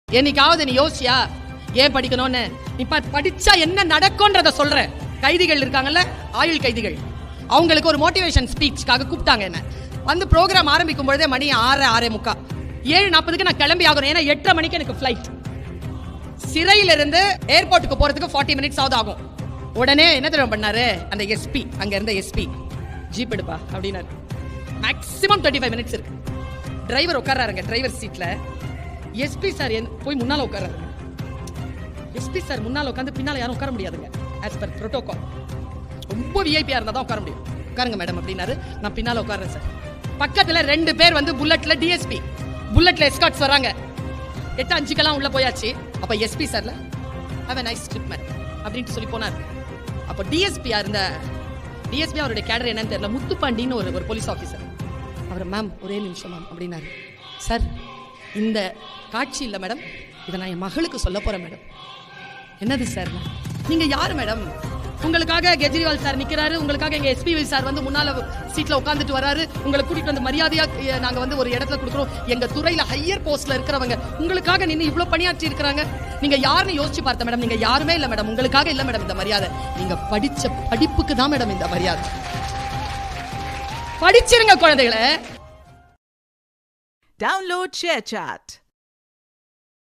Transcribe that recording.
என்னைக்காவது நீ யோசியா ஏன் படிக்கணும்னு? இப்ப படிச்சா என்ன நடக்கும்ன்றத சொல்றேன். கைதிகள் இருக்காங்கல்ல, ஆயுள் கைதிகள், அவங்களுக்கு ஒரு மோட்டிவேஷன் ஸ்பீச்சுக்காக கூப்பிட்டாங்க. என்ன வந்து ப்ரோக்ராம் ஆரம்பிக்கும் பொழுதே மணி 6:45 7:40 நான் கிளம்பி ஆகணும். ஏன்னா 8:30 மணிக்கு எனக்கு ஃபிளைட். சிறையிலிருந்து ஏர்போர்ட்டுக்கு போறதுக்கு 40 மினிட்ஸ் ஆகும். உடனே என்ன தெரியும் பண்ணாரு அந்த எஸ்பி, அங்க இருந்த எஸ்பி, ஜீப் எடுப்பா அப்படின்னாரு. மேக்ஸிமம் 25 மினிட்ஸ் இருக்கு. டிரைவர் உட்கார்றாருங்க டிரைவர் சீட்ல. எஸ்பி சார் போய் முன்னால உட்கார்றாரு. எஸ்பி சார் முன்னால உட்காந்து பின்னால யாரும் உட்கார முடியாதுங்க. ஆஸ் பர் புரோட்டோகால் ரொம்ப விஐபியா இருந்தா தான் உட்கார முடியும். உட்காருங்க மேடம் அப்படின்னாரு. நான் பின்னால உட்கார்றேன் சார். பக்கத்துல 2 பேர் வந்து புல்லட்ல டிஎஸ்பி, புல்லட்ல எஸ்கார்ட்ஸ் வராங்க. 8:05 உள்ள போயாச்சு. அப்ப எஸ்பி சார்ல have a nice trip man அப்படினு சொல்லி போனார். அப்ப டிஎஸ்பி இருந்த டிஎஸ்பி அவருடைய கேடர் என்னன்னு தெரியல, முத்துப்பாண்டின்னு ஒரு போலீஸ் ஆஃபீஸர். அவர் மேம் ஒரே நிமிஷம் மேம் அப்படின்னாரு. சார் இந்த காட்சி இல்லை மேடம், இதை நான் என் மகளுக்கு சொல்ல போறேன் மேடம். என்னது சார்? நீங்க யாரு மேடம்? உங்களுக்காக கெஜ்ரிவால் சார் நிக்கிறாரு, உங்களுக்காக எங்க எஸ்பி சார் வந்து முன்னால சீட்ல உட்காந்துட்டு வராரு, உங்களை கூட்டிட்டு வந்து மரியாதையா நாங்க வந்து ஒரு இடத்துல கொடுக்குறோம். எங்க துறையில ஹையர் போஸ்ட்ல இருக்கிறவங்க உங்களுக்காக நின்று இவ்வளவு பணியாற்றி இருக்கிறாங்க. நீங்க யாருன்னு யோசிச்சு பார்த்த மேடம்? நீங்க யாருமே இல்ல மேடம், உங்களுக்காக இல்ல மேடம் இந்த மரியாதை. நீங்க படிச்ச படிப்புக்கு தான் மேடம் இந்த மரியாதை. படிச்சிருங்க குழந்தைகளை. Download ShareChat.